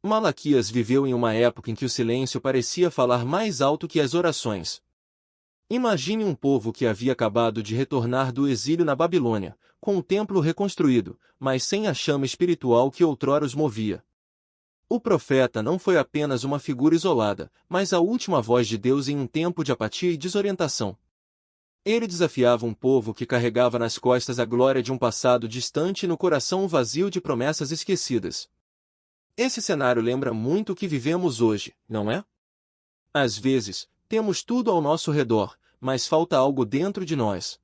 Malaquias viveu em uma época em que o silêncio parecia falar mais alto que as orações. Imagine um povo que havia acabado de retornar do exílio na Babilônia, com o templo reconstruído, mas sem a chama espiritual que outrora os movia. O profeta não foi apenas uma figura isolada, mas a última voz de Deus em um tempo de apatia e desorientação. Ele desafiava um povo que carregava nas costas a glória de um passado distante e no coração um vazio de promessas esquecidas. Esse cenário lembra muito o que vivemos hoje, não é? Às vezes, temos tudo ao nosso redor, mas falta algo dentro de nós.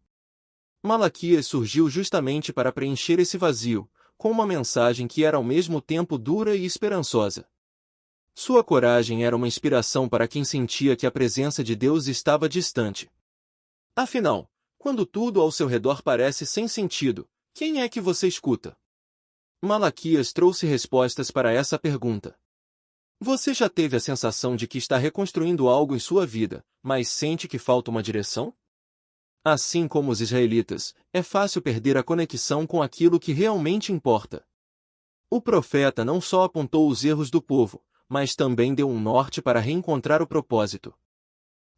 Malaquias surgiu justamente para preencher esse vazio, com uma mensagem que era ao mesmo tempo dura e esperançosa. Sua coragem era uma inspiração para quem sentia que a presença de Deus estava distante. Afinal, quando tudo ao seu redor parece sem sentido, quem é que você escuta? Malaquias trouxe respostas para essa pergunta. Você já teve a sensação de que está reconstruindo algo em sua vida, mas sente que falta uma direção? Assim como os israelitas, é fácil perder a conexão com aquilo que realmente importa. O profeta não só apontou os erros do povo, mas também deu um norte para reencontrar o propósito.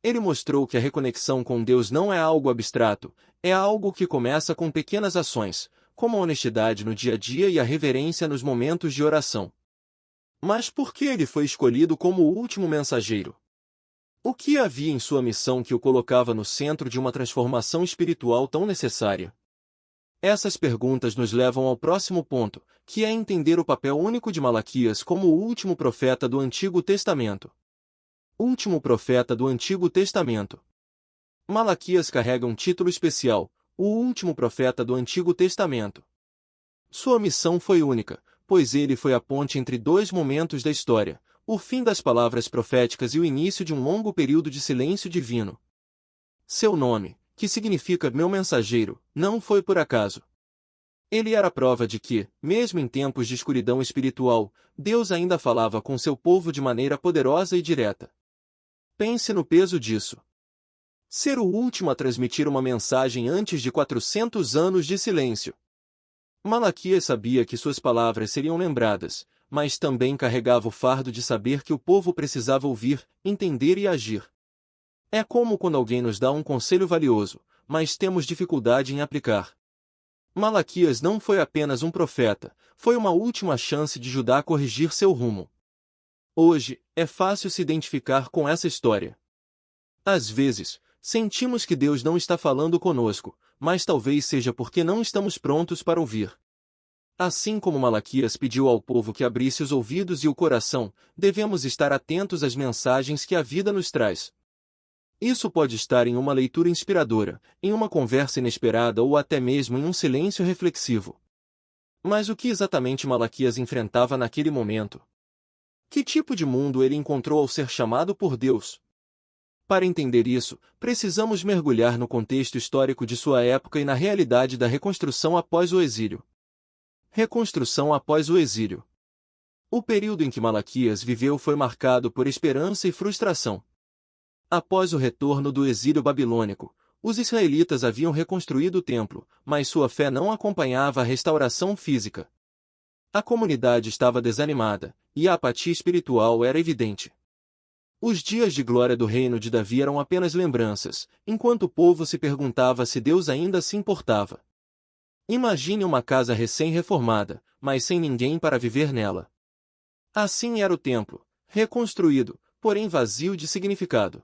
Ele mostrou que a reconexão com Deus não é algo abstrato, é algo que começa com pequenas ações, como a honestidade no dia a dia e a reverência nos momentos de oração. Mas por que ele foi escolhido como o último mensageiro? O que havia em sua missão que o colocava no centro de uma transformação espiritual tão necessária? Essas perguntas nos levam ao próximo ponto, que é entender o papel único de Malaquias como o último profeta do Antigo Testamento. Último profeta do Antigo Testamento. Malaquias carrega um título especial, o último profeta do Antigo Testamento. Sua missão foi única, pois ele foi a ponte entre dois momentos da história, o fim das palavras proféticas e o início de um longo período de silêncio divino. Seu nome, que significa meu mensageiro, não foi por acaso. Ele era a prova de que, mesmo em tempos de escuridão espiritual, Deus ainda falava com seu povo de maneira poderosa e direta. Pense no peso disso. Ser o último a transmitir uma mensagem antes de 400 anos de silêncio. Malaquias sabia que suas palavras seriam lembradas, mas também carregava o fardo de saber que o povo precisava ouvir, entender e agir. É como quando alguém nos dá um conselho valioso, mas temos dificuldade em aplicar. Malaquias não foi apenas um profeta, foi uma última chance de Judá a corrigir seu rumo. Hoje, é fácil se identificar com essa história. Às vezes, sentimos que Deus não está falando conosco, mas talvez seja porque não estamos prontos para ouvir. Assim como Malaquias pediu ao povo que abrisse os ouvidos e o coração, devemos estar atentos às mensagens que a vida nos traz. Isso pode estar em uma leitura inspiradora, em uma conversa inesperada ou até mesmo em um silêncio reflexivo. Mas o que exatamente Malaquias enfrentava naquele momento? Que tipo de mundo ele encontrou ao ser chamado por Deus? Para entender isso, precisamos mergulhar no contexto histórico de sua época e na realidade da reconstrução após o exílio. Reconstrução após o exílio. O período em que Malaquias viveu foi marcado por esperança e frustração. Após o retorno do exílio babilônico, os israelitas haviam reconstruído o templo, mas sua fé não acompanhava a restauração física. A comunidade estava desanimada, e a apatia espiritual era evidente. Os dias de glória do reino de Davi eram apenas lembranças, enquanto o povo se perguntava se Deus ainda se importava. Imagine uma casa recém-reformada, mas sem ninguém para viver nela. Assim era o templo, reconstruído, porém vazio de significado.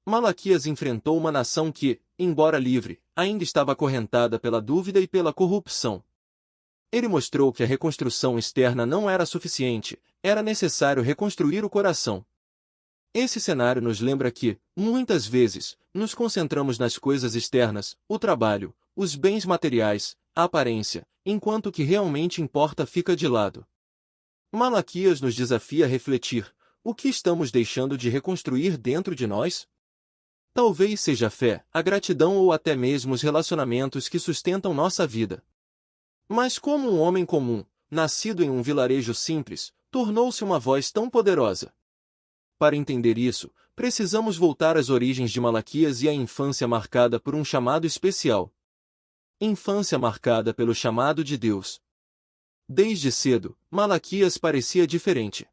Malaquias enfrentou uma nação que, embora livre, ainda estava acorrentada pela dúvida e pela corrupção. Ele mostrou que a reconstrução externa não era suficiente, era necessário reconstruir o coração. Esse cenário nos lembra que, muitas vezes, nos concentramos nas coisas externas, o trabalho, os bens materiais, a aparência, enquanto o que realmente importa fica de lado. Malaquias nos desafia a refletir: o que estamos deixando de reconstruir dentro de nós? Talvez seja a fé, a gratidão ou até mesmo os relacionamentos que sustentam nossa vida. Mas como um homem comum, nascido em um vilarejo simples, tornou-se uma voz tão poderosa? Para entender isso, precisamos voltar às origens de Malaquias e à infância marcada por um chamado especial. Infância marcada pelo chamado de Deus. Desde cedo, Malaquias parecia diferente.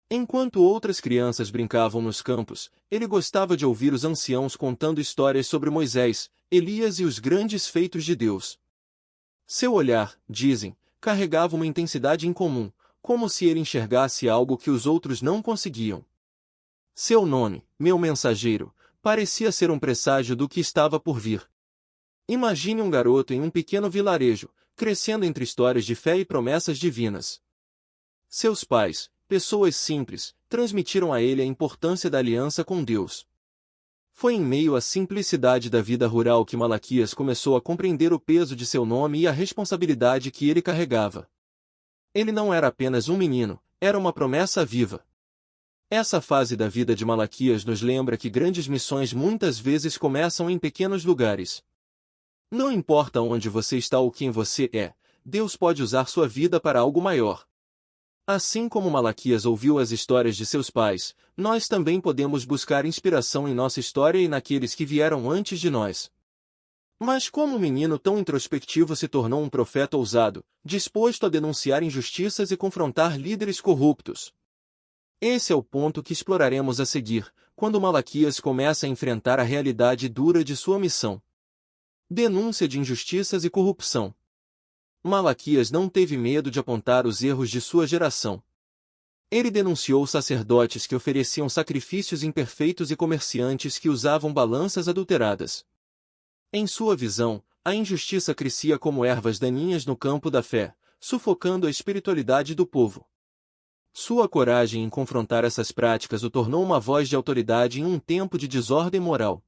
Enquanto outras crianças brincavam nos campos, ele gostava de ouvir os anciãos contando histórias sobre Moisés, Elias e os grandes feitos de Deus. Seu olhar, dizem, carregava uma intensidade incomum, como se ele enxergasse algo que os outros não conseguiam. Seu nome, meu mensageiro, parecia ser um presságio do que estava por vir. Imagine um garoto em um pequeno vilarejo, crescendo entre histórias de fé e promessas divinas. Seus pais, pessoas simples, transmitiram a ele a importância da aliança com Deus. Foi em meio à simplicidade da vida rural que Malaquias começou a compreender o peso de seu nome e a responsabilidade que ele carregava. Ele não era apenas um menino, era uma promessa viva. Essa fase da vida de Malaquias nos lembra que grandes missões muitas vezes começam em pequenos lugares. Não importa onde você está ou quem você é, Deus pode usar sua vida para algo maior. Assim como Malaquias ouviu as histórias de seus pais, nós também podemos buscar inspiração em nossa história e naqueles que vieram antes de nós. Mas como um menino tão introspectivo se tornou um profeta ousado, disposto a denunciar injustiças e confrontar líderes corruptos? Esse é o ponto que exploraremos a seguir, quando Malaquias começa a enfrentar a realidade dura de sua missão. Denúncia de injustiças e corrupção. Malaquias não teve medo de apontar os erros de sua geração. Ele denunciou sacerdotes que ofereciam sacrifícios imperfeitos e comerciantes que usavam balanças adulteradas. Em sua visão, a injustiça crescia como ervas daninhas no campo da fé, sufocando a espiritualidade do povo. Sua coragem em confrontar essas práticas o tornou uma voz de autoridade em um tempo de desordem moral.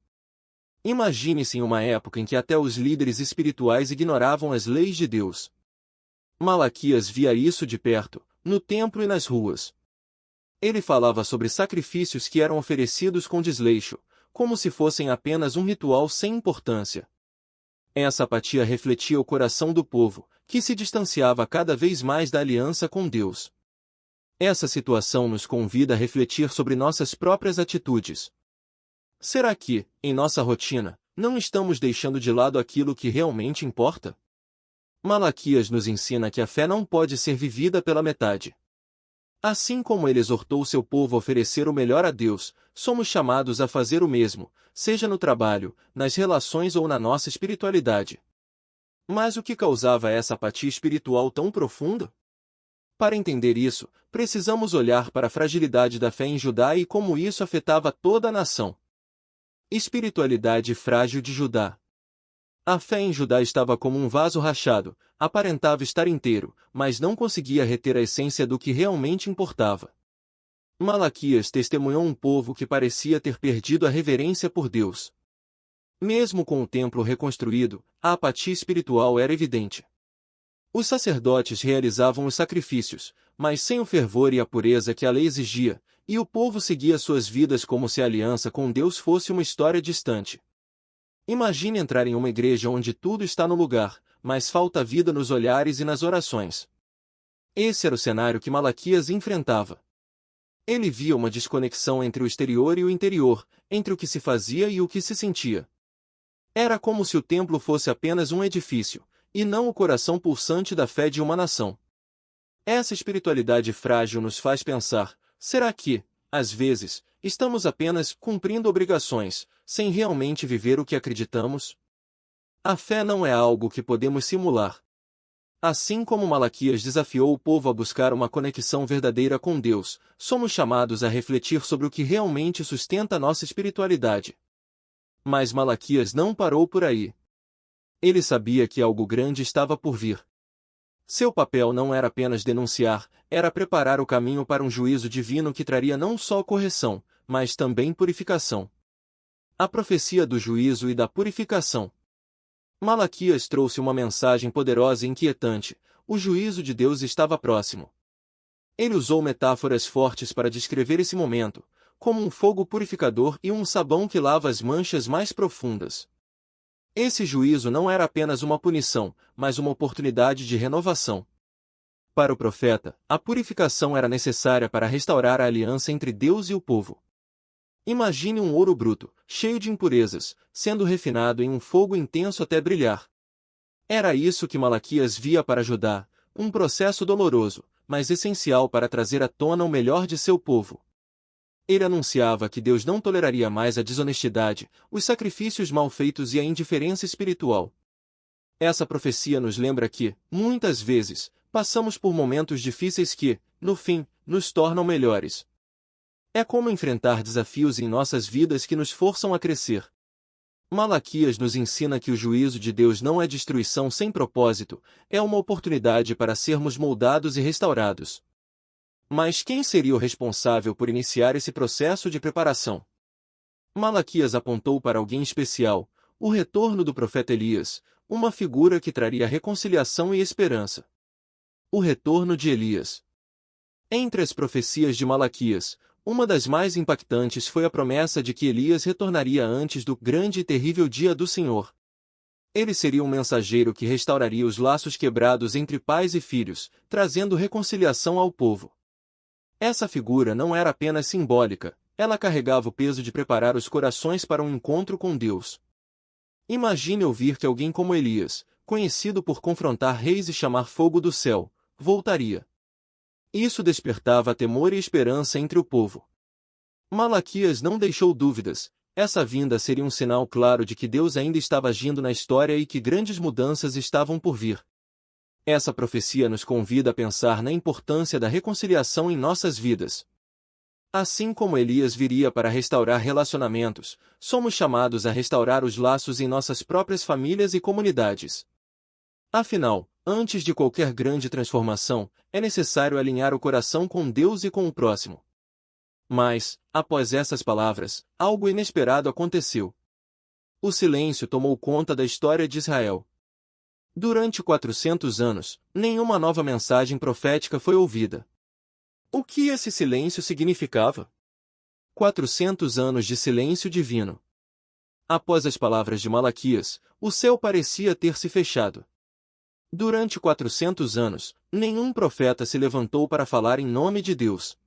Imagine-se em uma época em que até os líderes espirituais ignoravam as leis de Deus. Malaquias via isso de perto, no templo e nas ruas. Ele falava sobre sacrifícios que eram oferecidos com desleixo, como se fossem apenas um ritual sem importância. Essa apatia refletia o coração do povo, que se distanciava cada vez mais da aliança com Deus. Essa situação nos convida a refletir sobre nossas próprias atitudes. Será que, em nossa rotina, não estamos deixando de lado aquilo que realmente importa? Malaquias nos ensina que a fé não pode ser vivida pela metade. Assim como ele exortou seu povo a oferecer o melhor a Deus, somos chamados a fazer o mesmo, seja no trabalho, nas relações ou na nossa espiritualidade. Mas o que causava essa apatia espiritual tão profunda? Para entender isso, precisamos olhar para a fragilidade da fé em Judá e como isso afetava toda a nação. Espiritualidade frágil de Judá. A fé em Judá estava como um vaso rachado, aparentava estar inteiro, mas não conseguia reter a essência do que realmente importava. Malaquias testemunhou um povo que parecia ter perdido a reverência por Deus. Mesmo com o templo reconstruído, a apatia espiritual era evidente. Os sacerdotes realizavam os sacrifícios, mas sem o fervor e a pureza que a lei exigia, e o povo seguia suas vidas como se a aliança com Deus fosse uma história distante. Imagine entrar em uma igreja onde tudo está no lugar, mas falta vida nos olhares e nas orações. Esse era o cenário que Malaquias enfrentava. Ele via uma desconexão entre o exterior e o interior, entre o que se fazia e o que se sentia. Era como se o templo fosse apenas um edifício, e não o coração pulsante da fé de uma nação. Essa espiritualidade frágil nos faz pensar, será que, às vezes, estamos apenas cumprindo obrigações, sem realmente viver o que acreditamos? A fé não é algo que podemos simular. Assim como Malaquias desafiou o povo a buscar uma conexão verdadeira com Deus, somos chamados a refletir sobre o que realmente sustenta nossa espiritualidade. Mas Malaquias não parou por aí. Ele sabia que algo grande estava por vir. Seu papel não era apenas denunciar, era preparar o caminho para um juízo divino que traria não só correção, mas também purificação. A profecia do juízo e da purificação. Malaquias trouxe uma mensagem poderosa e inquietante: o juízo de Deus estava próximo. Ele usou metáforas fortes para descrever esse momento, como um fogo purificador e um sabão que lava as manchas mais profundas. Esse juízo não era apenas uma punição, mas uma oportunidade de renovação. Para o profeta, a purificação era necessária para restaurar a aliança entre Deus e o povo. Imagine um ouro bruto, cheio de impurezas, sendo refinado em um fogo intenso até brilhar. Era isso que Malaquias via para Judá, um processo doloroso, mas essencial para trazer à tona o melhor de seu povo. Ele anunciava que Deus não toleraria mais a desonestidade, os sacrifícios mal feitos e a indiferença espiritual. Essa profecia nos lembra que, muitas vezes, passamos por momentos difíceis que, no fim, nos tornam melhores. É como enfrentar desafios em nossas vidas que nos forçam a crescer. Malaquias nos ensina que o juízo de Deus não é destruição sem propósito, é uma oportunidade para sermos moldados e restaurados. Mas quem seria o responsável por iniciar esse processo de preparação? Malaquias apontou para alguém especial, o retorno do profeta Elias, uma figura que traria reconciliação e esperança. O retorno de Elias. Entre as profecias de Malaquias, uma das mais impactantes foi a promessa de que Elias retornaria antes do grande e terrível dia do Senhor. Ele seria um mensageiro que restauraria os laços quebrados entre pais e filhos, trazendo reconciliação ao povo. Essa figura não era apenas simbólica, ela carregava o peso de preparar os corações para um encontro com Deus. Imagine ouvir que alguém como Elias, conhecido por confrontar reis e chamar fogo do céu, voltaria. Isso despertava temor e esperança entre o povo. Malaquias não deixou dúvidas, essa vinda seria um sinal claro de que Deus ainda estava agindo na história e que grandes mudanças estavam por vir. Essa profecia nos convida a pensar na importância da reconciliação em nossas vidas. Assim como Elias viria para restaurar relacionamentos, somos chamados a restaurar os laços em nossas próprias famílias e comunidades. Afinal, antes de qualquer grande transformação, é necessário alinhar o coração com Deus e com o próximo. Mas, após essas palavras, algo inesperado aconteceu. O silêncio tomou conta da história de Israel. Durante 400 anos, nenhuma nova mensagem profética foi ouvida. O que esse silêncio significava? 400 anos de silêncio divino. Após as palavras de Malaquias, o céu parecia ter se fechado. Durante 400 anos, nenhum profeta se levantou para falar em nome de Deus.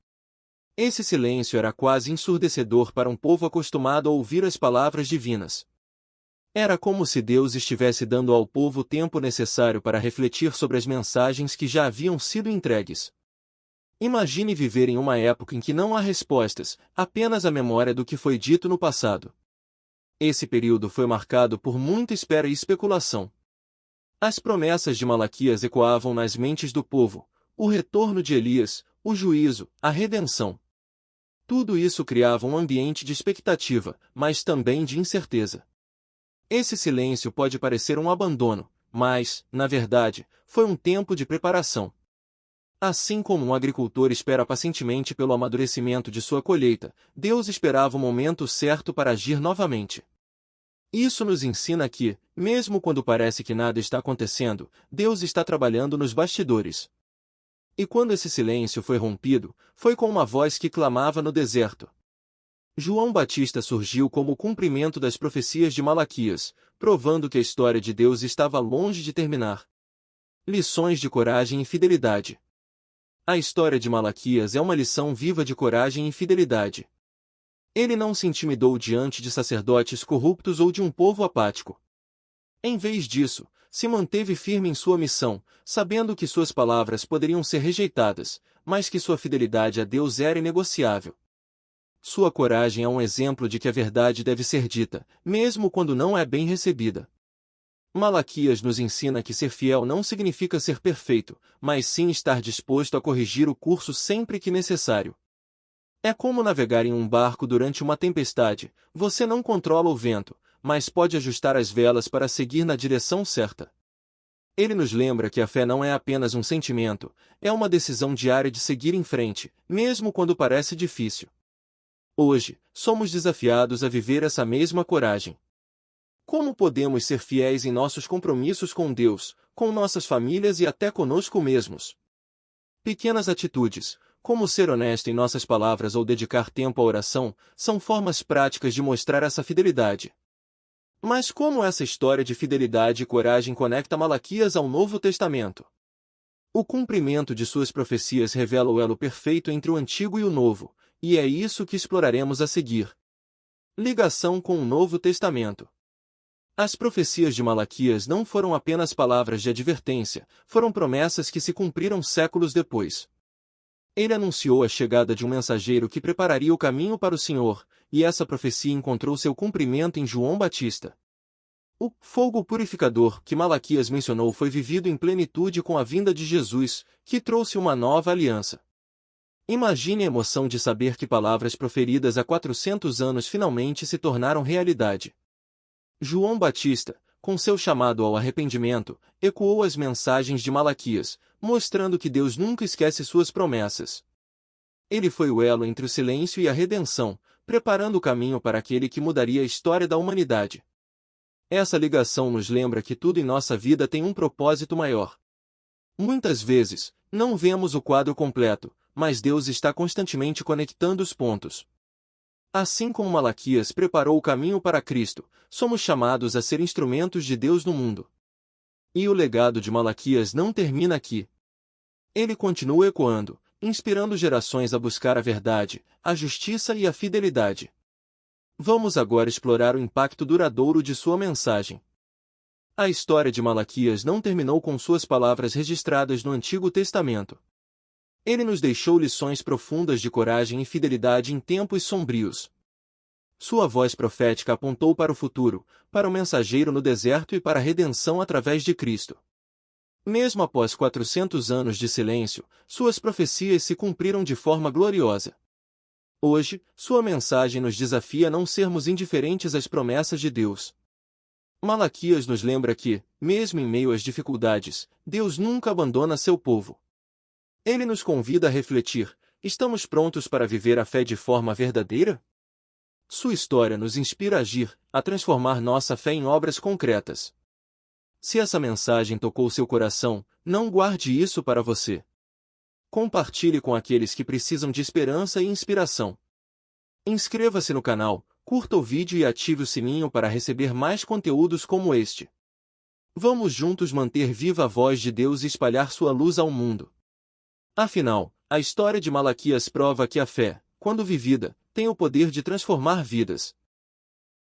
Esse silêncio era quase ensurdecedor para um povo acostumado a ouvir as palavras divinas. Era como se Deus estivesse dando ao povo o tempo necessário para refletir sobre as mensagens que já haviam sido entregues. Imagine viver em uma época em que não há respostas, apenas a memória do que foi dito no passado. Esse período foi marcado por muita espera e especulação. As promessas de Malaquias ecoavam nas mentes do povo, o retorno de Elias, o juízo, a redenção. Tudo isso criava um ambiente de expectativa, mas também de incerteza. Esse silêncio pode parecer um abandono, mas, na verdade, foi um tempo de preparação. Assim como um agricultor espera pacientemente pelo amadurecimento de sua colheita, Deus esperava o momento certo para agir novamente. Isso nos ensina que, mesmo quando parece que nada está acontecendo, Deus está trabalhando nos bastidores. E quando esse silêncio foi rompido, foi com uma voz que clamava no deserto. João Batista surgiu como o cumprimento das profecias de Malaquias, provando que a história de Deus estava longe de terminar. Lições de coragem e fidelidade. A história de Malaquias é uma lição viva de coragem e fidelidade. Ele não se intimidou diante de sacerdotes corruptos ou de um povo apático. Em vez disso, se manteve firme em sua missão, sabendo que suas palavras poderiam ser rejeitadas, mas que sua fidelidade a Deus era inegociável. Sua coragem é um exemplo de que a verdade deve ser dita, mesmo quando não é bem recebida. Malaquias nos ensina que ser fiel não significa ser perfeito, mas sim estar disposto a corrigir o curso sempre que necessário. É como navegar em um barco durante uma tempestade, você não controla o vento, mas pode ajustar as velas para seguir na direção certa. Ele nos lembra que a fé não é apenas um sentimento, é uma decisão diária de seguir em frente, mesmo quando parece difícil. Hoje, somos desafiados a viver essa mesma coragem. Como podemos ser fiéis em nossos compromissos com Deus, com nossas famílias e até conosco mesmos? Pequenas atitudes, como ser honesto em nossas palavras ou dedicar tempo à oração, são formas práticas de mostrar essa fidelidade. Mas como essa história de fidelidade e coragem conecta Malaquias ao Novo Testamento? O cumprimento de suas profecias revela o elo perfeito entre o Antigo e o Novo, e é isso que exploraremos a seguir. Ligação com o Novo Testamento. As profecias de Malaquias não foram apenas palavras de advertência, foram promessas que se cumpriram séculos depois. Ele anunciou a chegada de um mensageiro que prepararia o caminho para o Senhor, e essa profecia encontrou seu cumprimento em João Batista. O fogo purificador que Malaquias mencionou foi vivido em plenitude com a vinda de Jesus, que trouxe uma nova aliança. Imagine a emoção de saber que palavras proferidas há 400 anos finalmente se tornaram realidade. João Batista, com seu chamado ao arrependimento, ecoou as mensagens de Malaquias, mostrando que Deus nunca esquece suas promessas. Ele foi o elo entre o silêncio e a redenção, preparando o caminho para aquele que mudaria a história da humanidade. Essa ligação nos lembra que tudo em nossa vida tem um propósito maior. Muitas vezes, não vemos o quadro completo, mas Deus está constantemente conectando os pontos. Assim como Malaquias preparou o caminho para Cristo, somos chamados a ser instrumentos de Deus no mundo. E o legado de Malaquias não termina aqui. Ele continua ecoando, inspirando gerações a buscar a verdade, a justiça e a fidelidade. Vamos agora explorar o impacto duradouro de sua mensagem. A história de Malaquias não terminou com suas palavras registradas no Antigo Testamento. Ele nos deixou lições profundas de coragem e fidelidade em tempos sombrios. Sua voz profética apontou para o futuro, para o mensageiro no deserto e para a redenção através de Cristo. Mesmo após 400 anos de silêncio, suas profecias se cumpriram de forma gloriosa. Hoje, sua mensagem nos desafia a não sermos indiferentes às promessas de Deus. Malaquias nos lembra que, mesmo em meio às dificuldades, Deus nunca abandona seu povo. Ele nos convida a refletir: estamos prontos para viver a fé de forma verdadeira? Sua história nos inspira a agir, a transformar nossa fé em obras concretas. Se essa mensagem tocou seu coração, não guarde isso para você. Compartilhe com aqueles que precisam de esperança e inspiração. Inscreva-se no canal, curta o vídeo e ative o sininho para receber mais conteúdos como este. Vamos juntos manter viva a voz de Deus e espalhar sua luz ao mundo. Afinal, a história de Malaquias prova que a fé, quando vivida, tem o poder de transformar vidas.